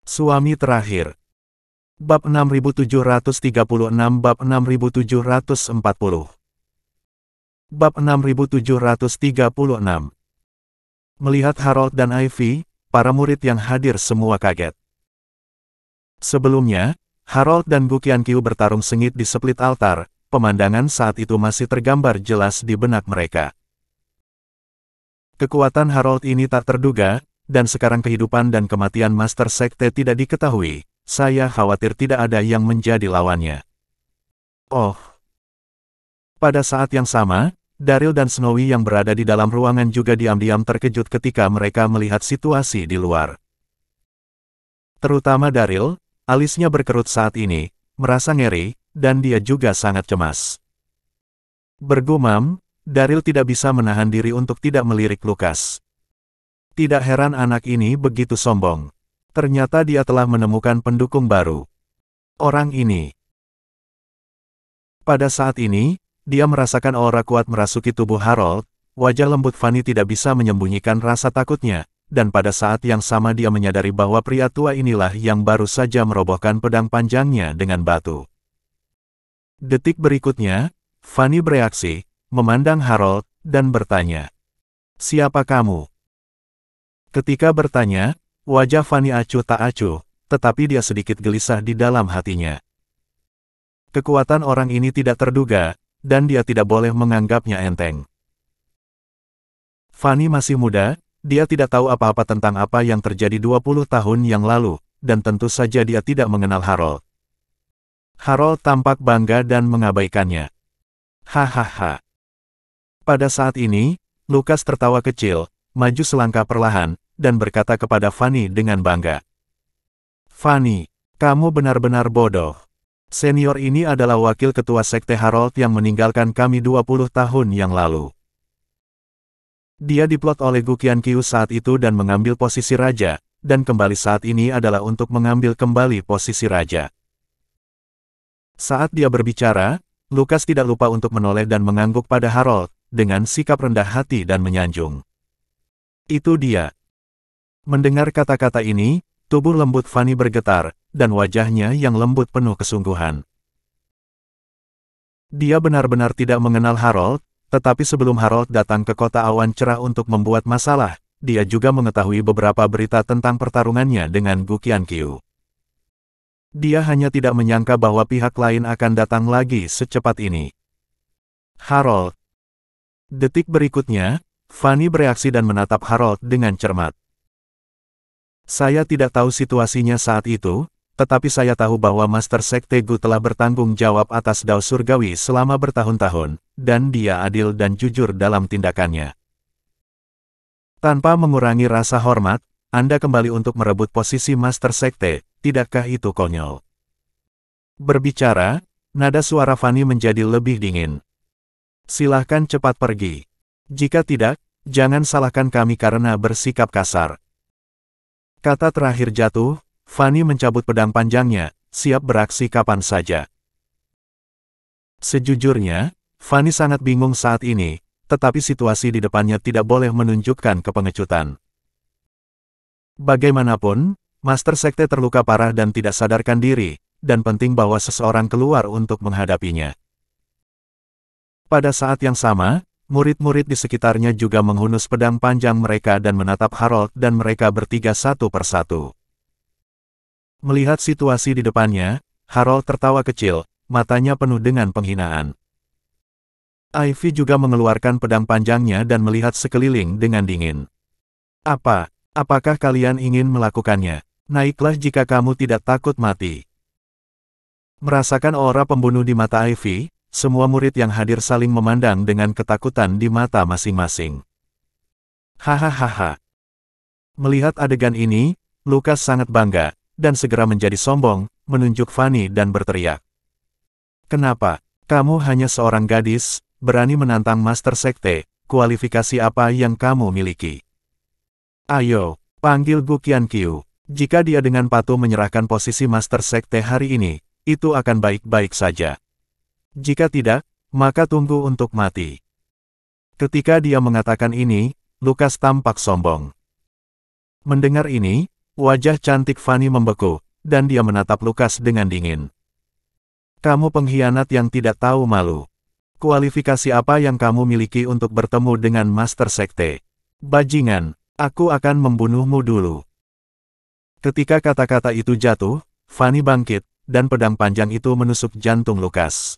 Suami terakhir. Bab 6736 Bab 6740 Bab 6736. Melihat Harold dan Ivy, para murid yang hadir semua kaget. Sebelumnya, Harold dan Gu Qianqiu bertarung sengit di split altar, pemandangan saat itu masih tergambar jelas di benak mereka. Kekuatan Harold ini tak terduga, dan sekarang kehidupan dan kematian Master Sekte tidak diketahui, saya khawatir tidak ada yang menjadi lawannya. Oh. Pada saat yang sama, Daryl dan Snowy yang berada di dalam ruangan juga diam-diam terkejut ketika mereka melihat situasi di luar. Terutama Daryl, alisnya berkerut saat ini, merasa ngeri, dan dia juga sangat cemas. Bergumam, Daryl tidak bisa menahan diri untuk tidak melirik Lukas. Tidak heran anak ini begitu sombong. Ternyata dia telah menemukan pendukung baru. Orang ini. Pada saat ini, dia merasakan aura kuat merasuki tubuh Harold, wajah lembut Fanny tidak bisa menyembunyikan rasa takutnya, dan pada saat yang sama dia menyadari bahwa pria tua inilah yang baru saja merobohkan pedang panjangnya dengan batu. Detik berikutnya, Fanny bereaksi, memandang Harold, dan bertanya, "Siapa kamu?" Ketika bertanya, wajah Fanny acuh tak acuh, tetapi dia sedikit gelisah di dalam hatinya. Kekuatan orang ini tidak terduga, dan dia tidak boleh menganggapnya enteng. Fanny masih muda, dia tidak tahu apa-apa tentang apa yang terjadi 20 tahun yang lalu, dan tentu saja dia tidak mengenal Harold. Harold tampak bangga dan mengabaikannya. Hahaha. Pada saat ini, Lukas tertawa kecil, maju selangkah perlahan, dan berkata kepada Fanny dengan bangga. "Fanny, kamu benar-benar bodoh. Senior ini adalah wakil ketua sekte Harold yang meninggalkan kami 20 tahun yang lalu. Dia diplot oleh Gu Qianqiu saat itu dan mengambil posisi raja, dan kembali saat ini adalah untuk mengambil kembali posisi raja." Saat dia berbicara, Lukas tidak lupa untuk menoleh dan mengangguk pada Harold, dengan sikap rendah hati dan menyanjung. "Itu dia." Mendengar kata-kata ini, tubuh lembut Fanny bergetar, dan wajahnya yang lembut penuh kesungguhan. Dia benar-benar tidak mengenal Harold, tetapi sebelum Harold datang ke kota awan cerah untuk membuat masalah, dia juga mengetahui beberapa berita tentang pertarungannya dengan Gu Qianqiu. Dia hanya tidak menyangka bahwa pihak lain akan datang lagi secepat ini. Harold. Detik berikutnya, Fanny bereaksi dan menatap Harold dengan cermat. "Saya tidak tahu situasinya saat itu, tetapi saya tahu bahwa Master Sekte Gu telah bertanggung jawab atas Dao Surgawi selama bertahun-tahun, dan dia adil dan jujur dalam tindakannya. Tanpa mengurangi rasa hormat, Anda kembali untuk merebut posisi Master Sekte, tidakkah itu konyol?" Berbicara, nada suara Fanny menjadi lebih dingin. "Silahkan cepat pergi. Jika tidak, jangan salahkan kami karena bersikap kasar." Kata terakhir jatuh, Fanny mencabut pedang panjangnya, siap beraksi kapan saja. Sejujurnya, Fanny sangat bingung saat ini, tetapi situasi di depannya tidak boleh menunjukkan kepengecutan. Bagaimanapun, Master Sekte terluka parah dan tidak sadarkan diri, dan penting bahwa seseorang keluar untuk menghadapinya. Pada saat yang sama, murid-murid di sekitarnya juga menghunus pedang panjang mereka dan menatap Harold dan mereka bertiga satu persatu. Melihat situasi di depannya, Harold tertawa kecil, matanya penuh dengan penghinaan. Ivy juga mengeluarkan pedang panjangnya dan melihat sekeliling dengan dingin. Apakah kalian ingin melakukannya? Naiklah jika kamu tidak takut mati." Merasakan aura pembunuh di mata Ivy, semua murid yang hadir saling memandang dengan ketakutan di mata masing-masing. Hahaha. Melihat adegan ini, Lukas sangat bangga, dan segera menjadi sombong, menunjuk Fanny dan berteriak. "Kenapa? Kamu hanya seorang gadis, berani menantang Master Sekte, kualifikasi apa yang kamu miliki? Ayo, panggil Gu Qianqiu. Jika dia dengan patuh menyerahkan posisi Master Sekte hari ini, itu akan baik-baik saja. Jika tidak, maka tunggu untuk mati." Ketika dia mengatakan ini, Lukas tampak sombong. Mendengar ini, Wajah cantik Fanny membeku, dan dia menatap Lukas dengan dingin. Kamu pengkhianat yang tidak tahu malu. Kualifikasi apa yang kamu miliki untuk bertemu dengan Master Sekte? Bajingan, aku akan membunuhmu dulu. Ketika kata-kata itu jatuh, Fanny bangkit, dan pedang panjang itu menusuk jantung Lukas.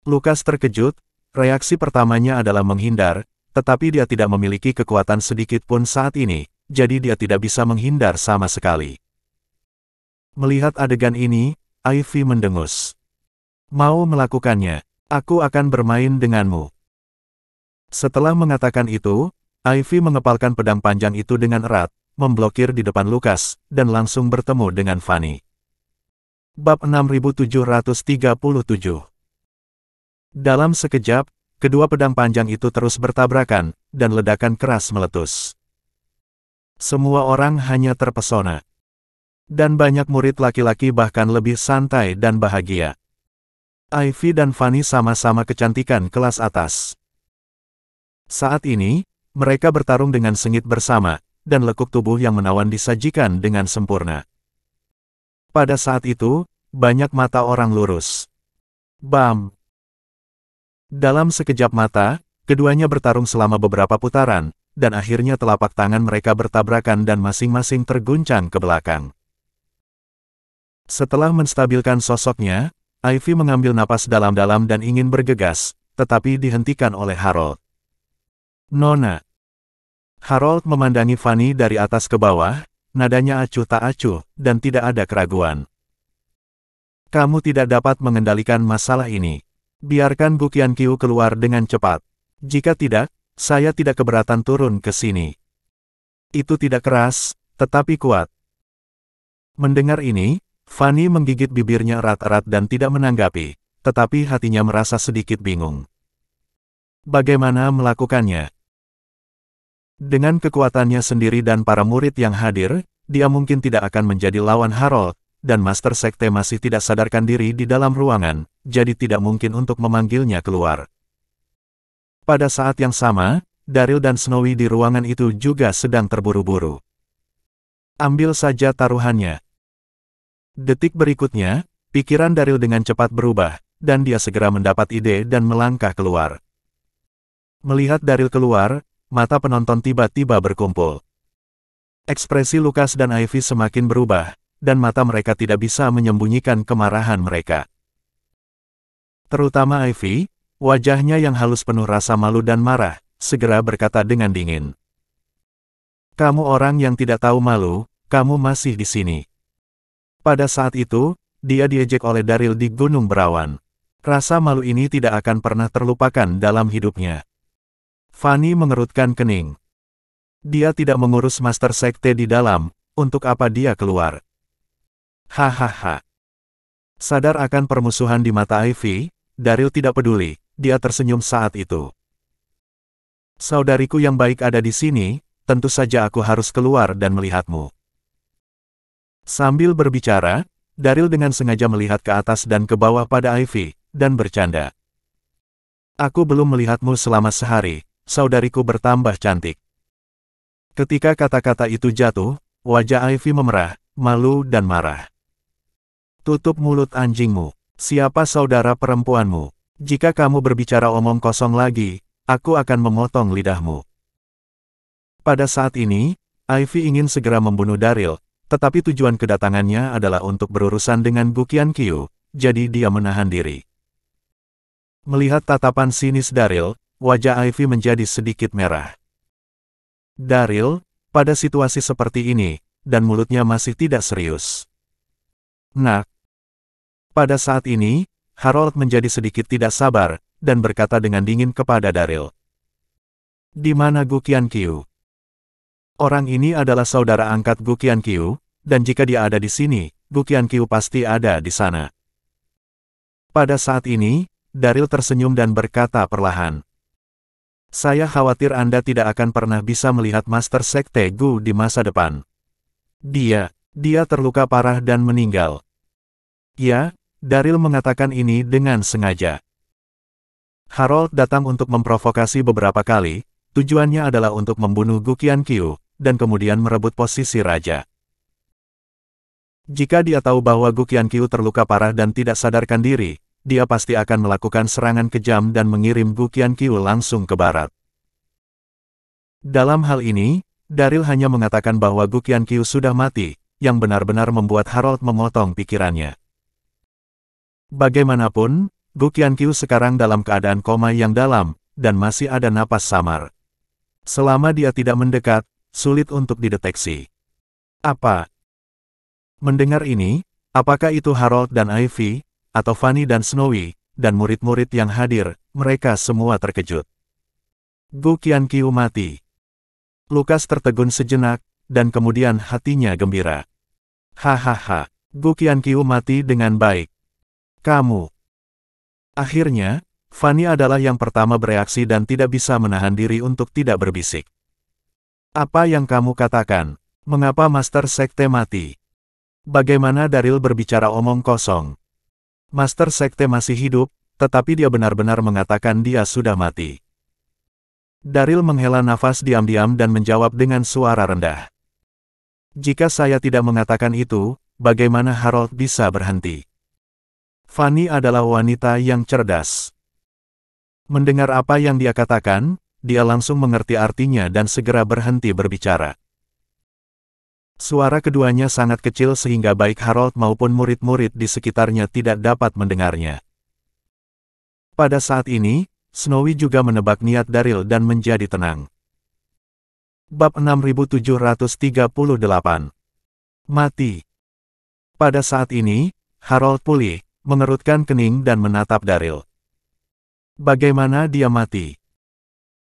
Lukas terkejut, reaksi pertamanya adalah menghindar, tetapi dia tidak memiliki kekuatan sedikit pun saat ini, jadi dia tidak bisa menghindar sama sekali. Melihat adegan ini, Ivy mendengus. Mau melakukannya, aku akan bermain denganmu. Setelah mengatakan itu, Ivy mengepalkan pedang panjang itu dengan erat, memblokir di depan Lukas, dan langsung bertemu dengan Fanny. Bab 6737. Dalam sekejap, kedua pedang panjang itu terus bertabrakan, dan ledakan keras meletus. Semua orang hanya terpesona. Dan banyak murid laki-laki bahkan lebih santai dan bahagia. Ivy dan Fanny sama-sama kecantikan kelas atas. Saat ini, mereka bertarung dengan sengit bersama, dan lekuk tubuh yang menawan disajikan dengan sempurna. Pada saat itu, banyak mata orang lurus. Bam! Dalam sekejap mata, keduanya bertarung selama beberapa putaran, dan akhirnya telapak tangan mereka bertabrakan dan masing-masing terguncang ke belakang. Setelah menstabilkan sosoknya, Ivy mengambil napas dalam-dalam dan ingin bergegas, tetapi dihentikan oleh Harold. Nona. Harold memandangi Fanny dari atas ke bawah, nadanya acuh tak acuh, dan tidak ada keraguan. Kamu tidak dapat mengendalikan masalah ini. Biarkan Gu Qianqiu keluar dengan cepat. Jika tidak, saya tidak keberatan turun ke sini. Itu tidak keras, tetapi kuat. Mendengar ini, Fanny menggigit bibirnya erat-erat dan tidak menanggapi, tetapi hatinya merasa sedikit bingung. Bagaimana melakukannya? Dengan kekuatannya sendiri dan para murid yang hadir, dia mungkin tidak akan menjadi lawan Harold, dan Master Sekte masih tidak sadarkan diri di dalam ruangan, jadi tidak mungkin untuk memanggilnya keluar. Pada saat yang sama, Daryl dan Snowy di ruangan itu juga sedang terburu-buru. Ambil saja taruhannya. Detik berikutnya, pikiran Daryl dengan cepat berubah, dan dia segera mendapat ide dan melangkah keluar. Melihat Daryl keluar, mata penonton tiba-tiba berkumpul. Ekspresi Lukas dan Ivy semakin berubah, dan mata mereka tidak bisa menyembunyikan kemarahan mereka. Terutama Ivy, wajahnya yang halus penuh rasa malu dan marah, segera berkata dengan dingin. Kamu orang yang tidak tahu malu, kamu masih di sini. Pada saat itu, dia diejek oleh Daryl di Gunung Berawan. Rasa malu ini tidak akan pernah terlupakan dalam hidupnya. Fanny mengerutkan kening. Dia tidak mengurus Master Sekte di dalam, untuk apa dia keluar? Hahaha. Sadar akan permusuhan di mata Ivy, Daryl tidak peduli, dia tersenyum saat itu. Saudariku yang baik ada di sini, tentu saja aku harus keluar dan melihatmu. Sambil berbicara, Daryl dengan sengaja melihat ke atas dan ke bawah pada Ivy, dan bercanda. Aku belum melihatmu selama sehari, saudariku bertambah cantik. Ketika kata-kata itu jatuh, wajah Ivy memerah, malu dan marah. Tutup mulut anjingmu, siapa saudara perempuanmu? Jika kamu berbicara omong kosong lagi, aku akan memotong lidahmu. Pada saat ini, Ivy ingin segera membunuh Daryl, tetapi tujuan kedatangannya adalah untuk berurusan dengan Gu Qianqiu, jadi dia menahan diri. Melihat tatapan sinis Daryl, wajah Ivy menjadi sedikit merah. Daryl, pada situasi seperti ini, dan mulutnya masih tidak serius. Nak. Pada saat ini, Harold menjadi sedikit tidak sabar, dan berkata dengan dingin kepada Daryl. Di mana Gu Qianqiu? Orang ini adalah saudara angkat Gu Qianqiu, dan jika dia ada di sini, Gu Qianqiu pasti ada di sana. Pada saat ini, Daryl tersenyum dan berkata perlahan. Saya khawatir Anda tidak akan pernah bisa melihat Master Sekte Gu di masa depan. Dia terluka parah dan meninggal. Ya, Daryl mengatakan ini dengan sengaja. Harold datang untuk memprovokasi beberapa kali, tujuannya adalah untuk membunuh Gu Qianqiu, dan kemudian merebut posisi raja. Jika dia tahu bahwa Gu Qianqiu terluka parah dan tidak sadarkan diri, dia pasti akan melakukan serangan kejam dan mengirim Gu Qianqiu langsung ke barat. Dalam hal ini, Daryl hanya mengatakan bahwa Gu Qianqiu sudah mati, yang benar-benar membuat Harold memotong pikirannya. Bagaimanapun, Gu Qianqiu sekarang dalam keadaan koma yang dalam, dan masih ada napas samar. Selama dia tidak mendekat, sulit untuk dideteksi. Apa? Mendengar ini, apakah itu Harold dan Ivy, atau Fanny dan Snowy, dan murid-murid yang hadir, mereka semua terkejut. Gu Qianqiu mati. Lukas tertegun sejenak, dan kemudian hatinya gembira. Hahaha, Gu Qianqiu mati dengan baik. Kamu. Akhirnya, Fanny adalah yang pertama bereaksi dan tidak bisa menahan diri untuk tidak berbisik. Apa yang kamu katakan? Mengapa Master Sekte mati? Bagaimana Daryl berbicara omong kosong? Master Sekte masih hidup, tetapi dia benar-benar mengatakan dia sudah mati. Daryl menghela nafas diam-diam dan menjawab dengan suara rendah. Jika saya tidak mengatakan itu, bagaimana Harold bisa berhenti? Fanny adalah wanita yang cerdas. Mendengar apa yang dia katakan, dia langsung mengerti artinya dan segera berhenti berbicara. Suara keduanya sangat kecil sehingga baik Harold maupun murid-murid di sekitarnya tidak dapat mendengarnya. Pada saat ini, Snowy juga menebak niat Daryl dan menjadi tenang. Bab 6738. Mati. Pada saat ini, Harold pulih, mengerutkan kening dan menatap Daryl. Bagaimana dia mati?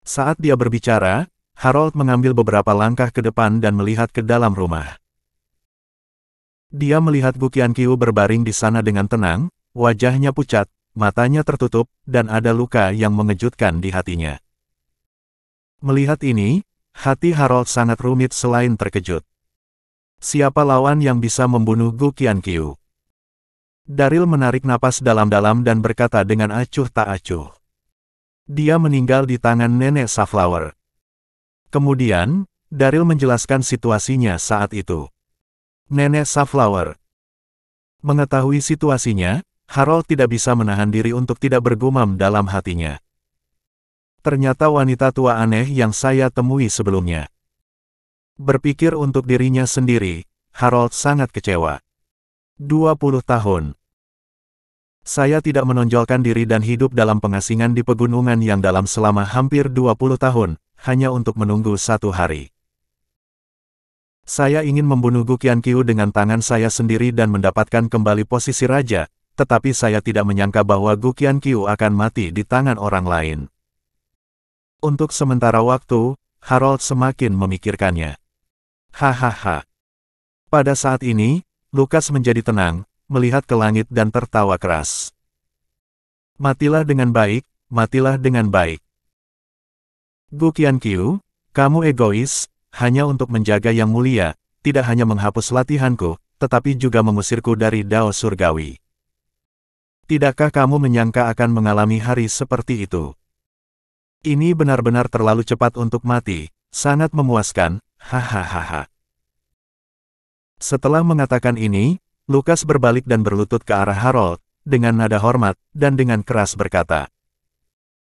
Saat dia berbicara, Harold mengambil beberapa langkah ke depan dan melihat ke dalam rumah. Dia melihat Gu Qianqiu berbaring di sana dengan tenang, wajahnya pucat, matanya tertutup, dan ada luka yang mengejutkan di hatinya. Melihat ini, hati Harold sangat rumit selain terkejut. Siapa lawan yang bisa membunuh Gu Qianqiu? Daryl menarik napas dalam-dalam dan berkata dengan acuh tak acuh. Dia meninggal di tangan Nenek Safflower. Kemudian, Daryl menjelaskan situasinya saat itu. Nenek Safflower. Mengetahui situasinya, Harold tidak bisa menahan diri untuk tidak bergumam dalam hatinya. Ternyata wanita tua aneh yang saya temui sebelumnya. Berpikir untuk dirinya sendiri, Harold sangat kecewa. 20 tahun. Saya tidak menonjolkan diri dan hidup dalam pengasingan di pegunungan yang dalam selama hampir 20 tahun. Hanya untuk menunggu satu hari. Saya ingin membunuh Gu Qianqiu dengan tangan saya sendiri dan mendapatkan kembali posisi raja, tetapi saya tidak menyangka bahwa Gu Qianqiu akan mati di tangan orang lain. Untuk sementara waktu, Harold semakin memikirkannya. Hahaha. Pada saat ini, Lukas menjadi tenang, melihat ke langit dan tertawa keras. Matilah dengan baik, matilah dengan baik. Gu Qianqiu, kamu egois, hanya untuk menjaga yang mulia, tidak hanya menghapus latihanku, tetapi juga mengusirku dari Dao Surgawi. Tidakkah kamu menyangka akan mengalami hari seperti itu? Ini benar-benar terlalu cepat untuk mati, sangat memuaskan, hahaha. Setelah mengatakan ini, Lukas berbalik dan berlutut ke arah Harold, dengan nada hormat, dan dengan keras berkata,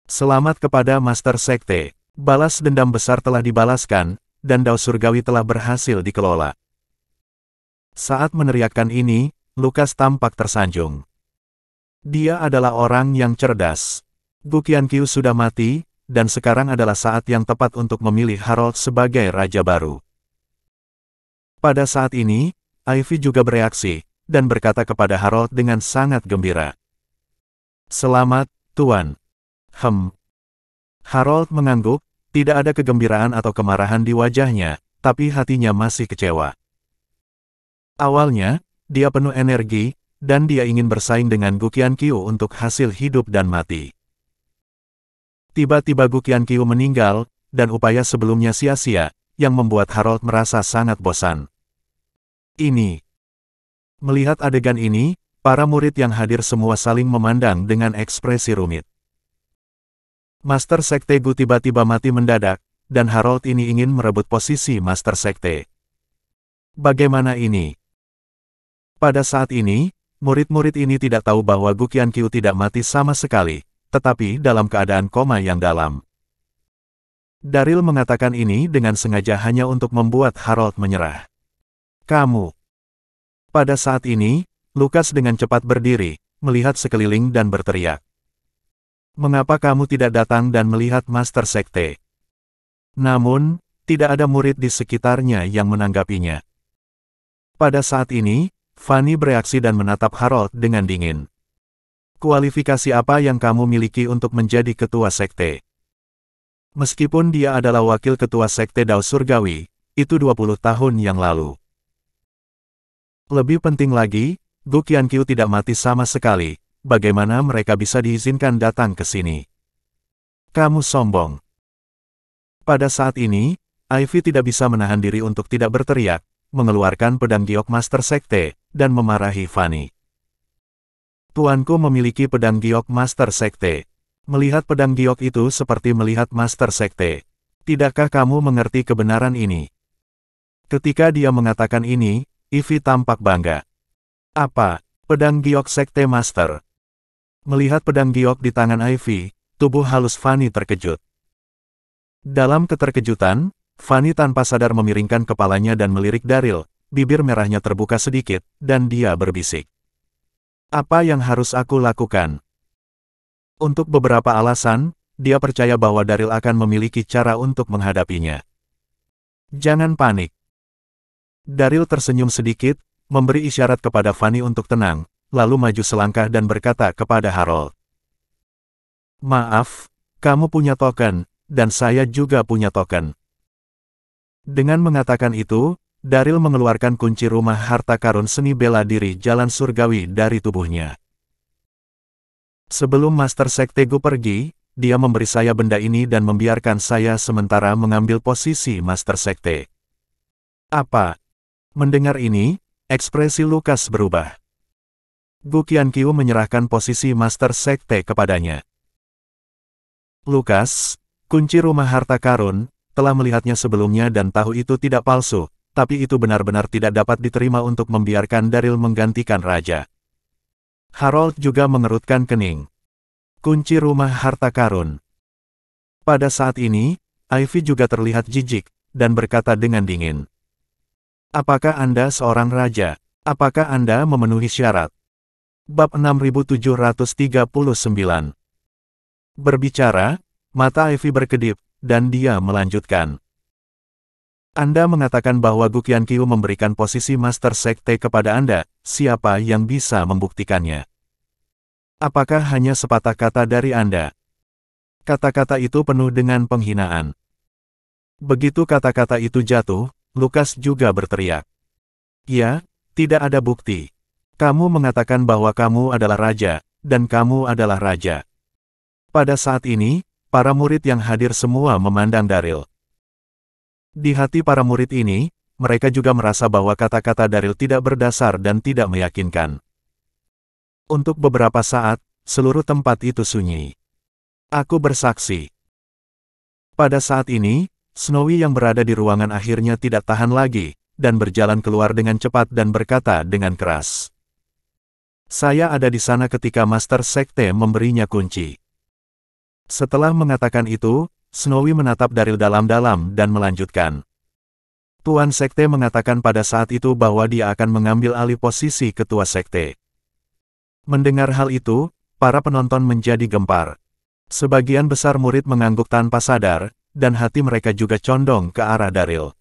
"Selamat kepada Master Sekte. Balas dendam besar telah dibalaskan, dan Dao Surgawi telah berhasil dikelola." Saat meneriakkan ini, Lukas tampak tersanjung. Dia adalah orang yang cerdas. Gu Qianqiu sudah mati, dan sekarang adalah saat yang tepat untuk memilih Harold sebagai raja baru. Pada saat ini, Ivy juga bereaksi, dan berkata kepada Harold dengan sangat gembira. "Selamat, Tuan." Harold mengangguk, tidak ada kegembiraan atau kemarahan di wajahnya, tapi hatinya masih kecewa. Awalnya, dia penuh energi, dan dia ingin bersaing dengan Gu Qianqiu untuk hasil hidup dan mati. Tiba-tiba Gu Qianqiu meninggal, dan upaya sebelumnya sia-sia, yang membuat Harold merasa sangat bosan. Melihat adegan ini, para murid yang hadir semua saling memandang dengan ekspresi rumit. Master Sekte Gu tiba-tiba mati mendadak, dan Harold ini ingin merebut posisi Master Sekte. Bagaimana ini? Pada saat ini, murid-murid ini tidak tahu bahwa Gu Qianqiu tidak mati sama sekali, tetapi dalam keadaan koma yang dalam. Daryl mengatakan ini dengan sengaja hanya untuk membuat Harold menyerah. Kamu. Pada saat ini, Lukas dengan cepat berdiri, melihat sekeliling dan berteriak. Mengapa kamu tidak datang dan melihat Master Sekte? Namun, tidak ada murid di sekitarnya yang menanggapinya. Pada saat ini, Fanny bereaksi dan menatap Harold dengan dingin. Kualifikasi apa yang kamu miliki untuk menjadi ketua sekte? Meskipun dia adalah wakil ketua sekte Dao Surgawi, itu 20 tahun yang lalu. Lebih penting lagi, Gu Qianqiu tidak mati sama sekali, bagaimana mereka bisa diizinkan datang ke sini? Kamu sombong. Pada saat ini, Ivy tidak bisa menahan diri untuk tidak berteriak, mengeluarkan pedang giok Master Sekte, dan memarahi Fanny. Tuanku memiliki pedang giok Master Sekte. Melihat pedang giok itu seperti melihat Master Sekte. Tidakkah kamu mengerti kebenaran ini? Ketika dia mengatakan ini, Ivy tampak bangga. Apa, pedang giok Sekte Master? Melihat pedang giok di tangan Ivy, tubuh halus Fanny terkejut. Dalam keterkejutan, Fanny tanpa sadar memiringkan kepalanya dan melirik Daryl, bibir merahnya terbuka sedikit, dan dia berbisik. Apa yang harus aku lakukan? Untuk beberapa alasan, dia percaya bahwa Daryl akan memiliki cara untuk menghadapinya. Jangan panik. Daryl tersenyum sedikit, memberi isyarat kepada Fanny untuk tenang, lalu maju selangkah dan berkata kepada Harold. Maaf, kamu punya token, dan saya juga punya token. Dengan mengatakan itu, Daryl mengeluarkan kunci rumah harta karun seni bela diri jalan surgawi dari tubuhnya. Sebelum Master Sekte Gu pergi, dia memberi saya benda ini dan membiarkan saya sementara mengambil posisi Master Sekte. Apa? Mendengar ini, ekspresi Lukas berubah. Gu Qianqiu menyerahkan posisi Master Sekte kepadanya. Lukas, kunci rumah harta karun, telah melihatnya sebelumnya dan tahu itu tidak palsu, tapi itu benar-benar tidak dapat diterima untuk membiarkan Daryl menggantikan raja. Harold juga mengerutkan kening. Kunci rumah harta karun. Pada saat ini, Ivy juga terlihat jijik, dan berkata dengan dingin. Apakah Anda seorang raja? Apakah Anda memenuhi syarat? Bab 6739. Berbicara, mata Ivy berkedip, dan dia melanjutkan. Anda mengatakan bahwa Gu Qianqiu memberikan posisi Master Sekte kepada Anda, siapa yang bisa membuktikannya? Apakah hanya sepatah kata dari Anda? Kata-kata itu penuh dengan penghinaan. Begitu kata-kata itu jatuh, Lukas juga berteriak. Ya, tidak ada bukti. Kamu mengatakan bahwa kamu adalah raja, dan kamu adalah raja. Pada saat ini, para murid yang hadir semua memandang Daryl. Di hati para murid ini, mereka juga merasa bahwa kata-kata Daryl tidak berdasar dan tidak meyakinkan. Untuk beberapa saat, seluruh tempat itu sunyi. Aku bersaksi. Pada saat ini, Snowy yang berada di ruangan akhirnya tidak tahan lagi, dan berjalan keluar dengan cepat dan berkata dengan keras. Saya ada di sana ketika Master Sekte memberinya kunci. Setelah mengatakan itu, Snowy menatap Daryl dalam-dalam dan melanjutkan. Tuan Sekte mengatakan pada saat itu bahwa dia akan mengambil alih posisi ketua Sekte. Mendengar hal itu, para penonton menjadi gempar. Sebagian besar murid mengangguk tanpa sadar, dan hati mereka juga condong ke arah Daryl.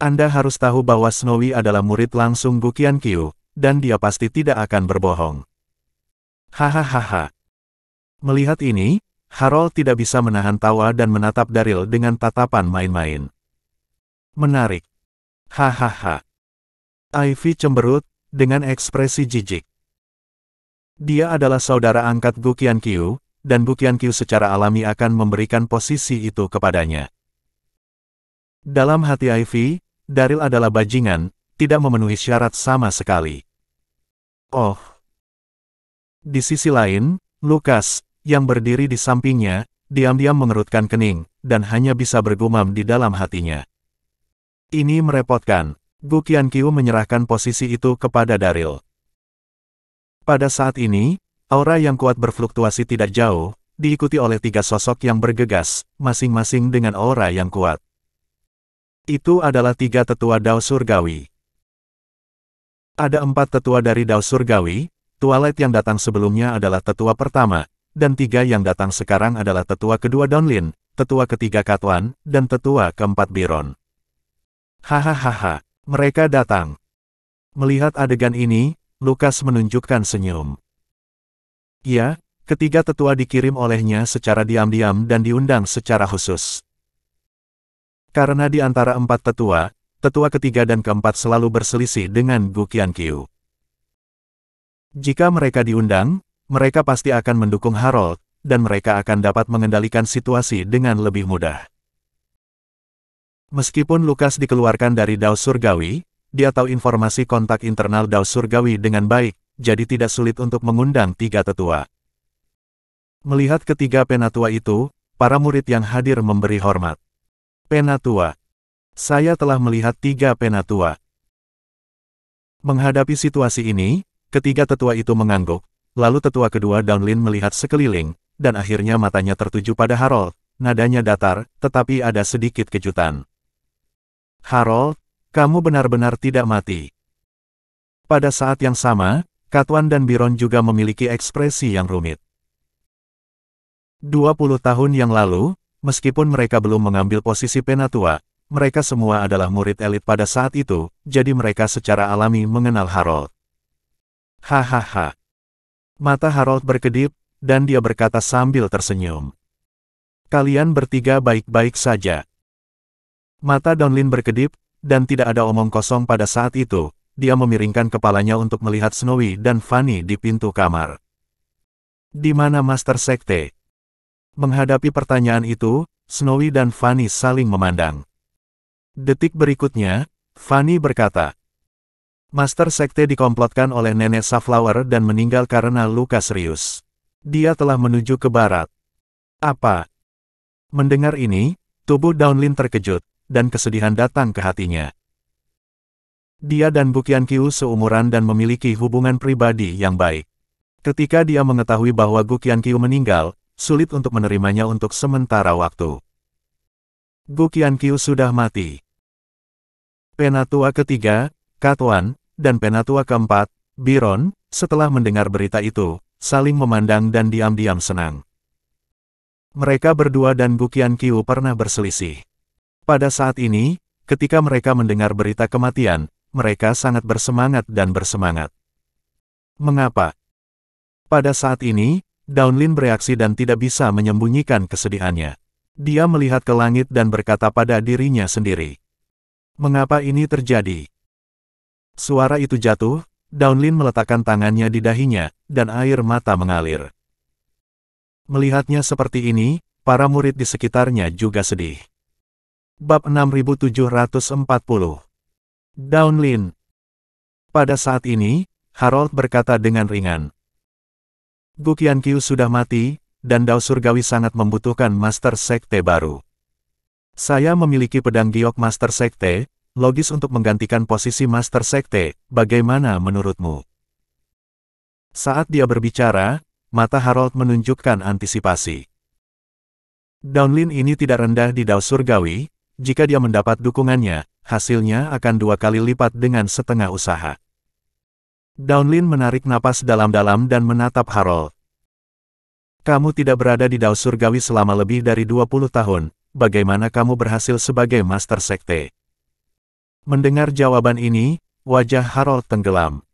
Anda harus tahu bahwa Snowy adalah murid langsung Gu Qianqiu, dan dia pasti tidak akan berbohong. Hahaha. Melihat ini, Harold tidak bisa menahan tawa dan menatap Daryl dengan tatapan main-main. Menarik. Hahaha. Ivy cemberut, dengan ekspresi jijik. Dia adalah saudara angkat Gu Qianqiu, dan Gu Qianqiu secara alami akan memberikan posisi itu kepadanya. Dalam hati Ivy, Daryl adalah bajingan, tidak memenuhi syarat sama sekali. Oh. Di sisi lain, Lukas, yang berdiri di sampingnya, diam-diam mengerutkan kening, dan hanya bisa bergumam di dalam hatinya. Ini merepotkan. Gu Qianqiu menyerahkan posisi itu kepada Daryl. Pada saat ini, aura yang kuat berfluktuasi tidak jauh, diikuti oleh 3 sosok yang bergegas, masing-masing dengan aura yang kuat. Itu adalah 3 tetua Dao Surgawi. Ada 4 tetua dari Dao Surgawi, Twilight yang datang sebelumnya adalah tetua pertama, dan 3 yang datang sekarang adalah tetua kedua Donlin, tetua ketiga Katuan, dan tetua keempat Biron. Hahaha, mereka datang. Melihat adegan ini, Lukas menunjukkan senyum. Ya, ketiga tetua dikirim olehnya secara diam-diam dan diundang secara khusus. Karena di antara 4 tetua, tetua ketiga dan keempat selalu berselisih dengan Gu Qianqiu. Jika mereka diundang, mereka pasti akan mendukung Harold, dan mereka akan dapat mengendalikan situasi dengan lebih mudah. Meskipun Lukas dikeluarkan dari Dao Surgawi, dia tahu informasi kontak internal Dao Surgawi dengan baik, jadi tidak sulit untuk mengundang 3 tetua. Melihat ketiga penatua itu, para murid yang hadir memberi hormat. Penatua. Saya telah melihat 3 penatua. Menghadapi situasi ini, ketiga tetua itu mengangguk, lalu tetua kedua Donlin melihat sekeliling, dan akhirnya matanya tertuju pada Harold, nadanya datar, tetapi ada sedikit kejutan. Harold, kamu benar-benar tidak mati. Pada saat yang sama, Katuan dan Biron juga memiliki ekspresi yang rumit. 20 tahun yang lalu, meskipun mereka belum mengambil posisi penatua, mereka semua adalah murid elit pada saat itu, jadi mereka secara alami mengenal Harold. Hahaha. Mata Harold berkedip, dan dia berkata sambil tersenyum. Kalian bertiga baik-baik saja. Mata Donlin berkedip, dan tidak ada omong kosong pada saat itu, dia memiringkan kepalanya untuk melihat Snowy dan Fanny di pintu kamar. Di mana Master Sekte? Menghadapi pertanyaan itu, Snowy dan Fanny saling memandang. Detik berikutnya, Fanny berkata, Master Sekte dikomplotkan oleh Nenek Safflower dan meninggal karena luka serius. Dia telah menuju ke barat. Apa? Mendengar ini, tubuh Donlin terkejut, dan kesedihan datang ke hatinya. Dia dan Gu Qianqiu seumuran dan memiliki hubungan pribadi yang baik. Ketika dia mengetahui bahwa Gu Qianqiu meninggal, sulit untuk menerimanya untuk sementara waktu. Gu Qianqiu sudah mati. Penatua ketiga, Katuan, dan penatua keempat, Biron, setelah mendengar berita itu, saling memandang dan diam-diam senang. Mereka berdua dan Gu Qianqiu pernah berselisih. Pada saat ini, ketika mereka mendengar berita kematian, mereka sangat bersemangat dan bersemangat. Mengapa? Pada saat ini, Donlin bereaksi dan tidak bisa menyembunyikan kesedihannya. Dia melihat ke langit dan berkata pada dirinya sendiri. Mengapa ini terjadi? Suara itu jatuh, Donlin meletakkan tangannya di dahinya, dan air mata mengalir. Melihatnya seperti ini, para murid di sekitarnya juga sedih. Bab 6740. Donlin. Pada saat ini, Harold berkata dengan ringan. Gu Qianqiu sudah mati, dan Dao Surgawi sangat membutuhkan Master Sekte baru. Saya memiliki pedang giok Master Sekte, logis untuk menggantikan posisi Master Sekte, bagaimana menurutmu? Saat dia berbicara, mata Harold menunjukkan antisipasi. Donlin ini tidak rendah di Dao Surgawi, jika dia mendapat dukungannya, hasilnya akan 2 kali lipat dengan setengah usaha. Donlin menarik napas dalam-dalam dan menatap Harold. Kamu tidak berada di Dao Surgawi selama lebih dari 20 tahun, bagaimana kamu berhasil sebagai Master Sekte? Mendengar jawaban ini, wajah Harold tenggelam.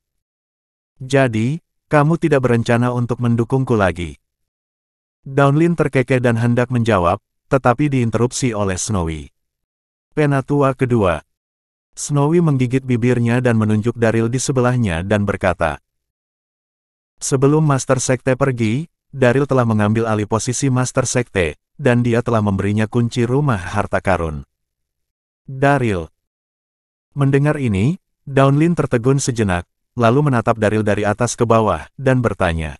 Jadi, kamu tidak berencana untuk mendukungku lagi? Donlin terkekeh dan hendak menjawab, tetapi diinterupsi oleh Snowy. Penatua kedua. Snowy menggigit bibirnya dan menunjuk Daryl di sebelahnya dan berkata, sebelum Master Sekte pergi, Daryl telah mengambil alih posisi Master Sekte, dan dia telah memberinya kunci rumah harta karun. Daryl. Mendengar ini, Donlin tertegun sejenak, lalu menatap Daryl dari atas ke bawah, dan bertanya.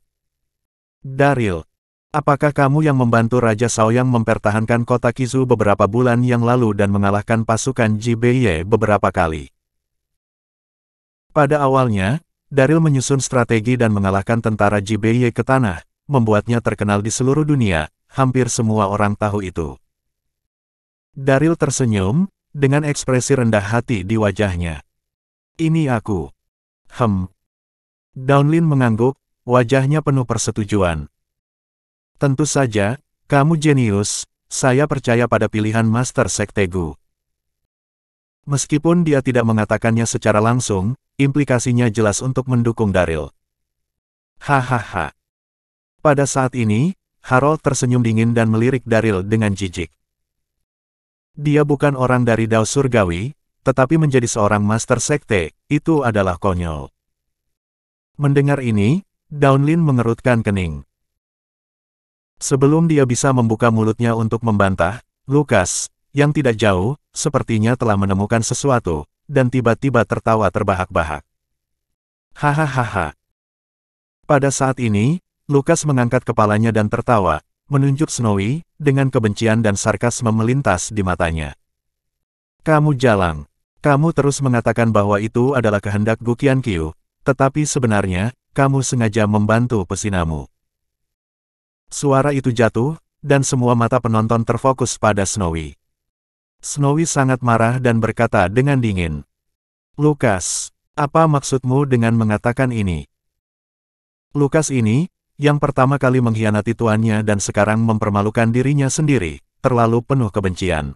Daryl, Apakah kamu yang membantu Raja Shaoyang mempertahankan kota Qizu beberapa bulan yang lalu dan mengalahkan pasukan Jibeye beberapa kali? Pada awalnya, Daryl menyusun strategi dan mengalahkan tentara Jibeye ke tanah, membuatnya terkenal di seluruh dunia, hampir semua orang tahu itu. Daryl tersenyum, dengan ekspresi rendah hati di wajahnya. Ini aku. Daunlin mengangguk, wajahnya penuh persetujuan. Tentu saja, kamu jenius, saya percaya pada pilihan Master Sekte Gu. Meskipun dia tidak mengatakannya secara langsung, implikasinya jelas untuk mendukung Daryl. Hahaha. Pada saat ini, Harold tersenyum dingin dan melirik Daryl dengan jijik. Dia bukan orang dari Dao Surgawi, tetapi menjadi seorang Master Sekte, itu adalah konyol. Mendengar ini, Daunlin mengerutkan kening. Sebelum dia bisa membuka mulutnya untuk membantah, Lukas, yang tidak jauh, sepertinya telah menemukan sesuatu, dan tiba-tiba tertawa terbahak-bahak. Hahaha. Pada saat ini, Lukas mengangkat kepalanya dan tertawa, menunjuk Snowy, dengan kebencian dan sarkasme melintas di matanya. Kamu jalang. Kamu terus mengatakan bahwa itu adalah kehendak Gu Qianqiu, tetapi sebenarnya, kamu sengaja membantu pesinamu. Suara itu jatuh, dan semua mata penonton terfokus pada Snowy. Snowy sangat marah dan berkata dengan dingin. Lukas, apa maksudmu dengan mengatakan ini? Lukas ini, yang pertama kali mengkhianati tuannya dan sekarang mempermalukan dirinya sendiri, terlalu penuh kebencian.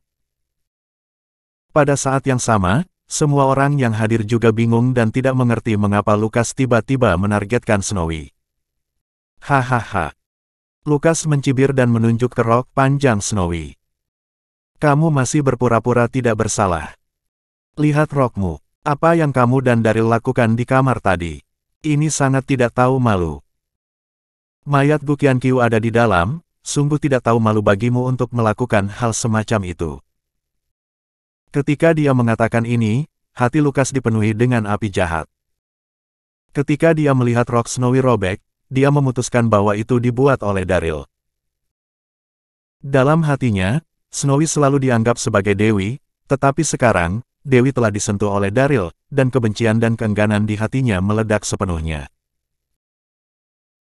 Pada saat yang sama, semua orang yang hadir juga bingung dan tidak mengerti mengapa Lukas tiba-tiba menargetkan Snowy. Hahaha. Lukas mencibir dan menunjuk ke rok panjang Snowy. Kamu masih berpura-pura tidak bersalah. Lihat rokmu. Apa yang kamu dan Daryl lakukan di kamar tadi? Ini sangat tidak tahu malu. Mayat Gu Qianqiu ada di dalam, sungguh tidak tahu malu bagimu untuk melakukan hal semacam itu. Ketika dia mengatakan ini, hati Lukas dipenuhi dengan api jahat. Ketika dia melihat rok Snowy robek, dia memutuskan bahwa itu dibuat oleh Daryl. Dalam hatinya, Snowy selalu dianggap sebagai dewi, tetapi sekarang, Dewi telah disentuh oleh Daryl, dan kebencian dan keengganan di hatinya meledak sepenuhnya.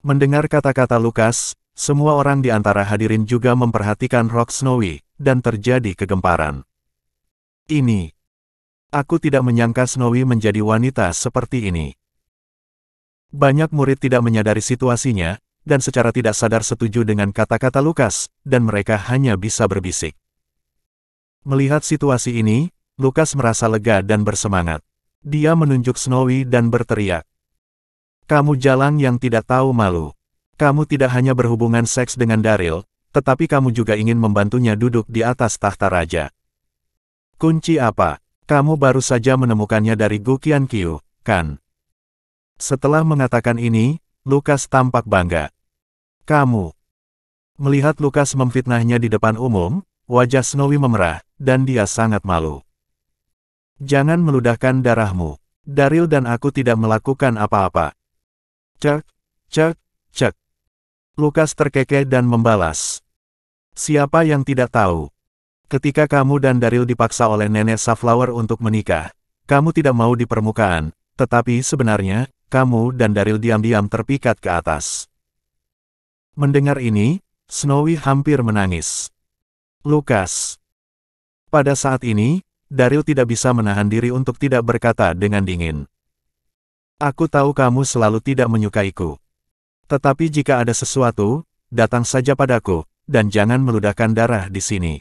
Mendengar kata-kata Lukas, semua orang di antara hadirin juga memperhatikan rok Snowy, dan terjadi kegemparan. Ini. Aku tidak menyangka Snowy menjadi wanita seperti ini. Banyak murid tidak menyadari situasinya, dan secara tidak sadar setuju dengan kata-kata Lukas, dan mereka hanya bisa berbisik. Melihat situasi ini, Lukas merasa lega dan bersemangat. Dia menunjuk Snowy dan berteriak. Kamu jalang yang tidak tahu malu. Kamu tidak hanya berhubungan seks dengan Daryl, tetapi kamu juga ingin membantunya duduk di atas tahta raja. Kunci apa? Kamu baru saja menemukannya dari Gu Qianqiu, kan? Setelah mengatakan ini, Lukas tampak bangga. Kamu. Melihat Lukas memfitnahnya di depan umum, wajah Snowy memerah, dan dia sangat malu. Jangan meludahkan darahmu. Daryl dan aku tidak melakukan apa-apa. Cek, cek, cek. Lukas terkekeh dan membalas. Siapa yang tidak tahu? Ketika kamu dan Daryl dipaksa oleh Nenek Safflower untuk menikah, kamu tidak mau di permukaan, tetapi sebenarnya, kamu dan Daryl diam-diam terpikat ke atas. Mendengar ini, Snowy hampir menangis. Lukas. Pada saat ini, Daryl tidak bisa menahan diri untuk tidak berkata dengan dingin. Aku tahu kamu selalu tidak menyukaiku. Tetapi jika ada sesuatu, datang saja padaku, dan jangan meludahkan darah di sini.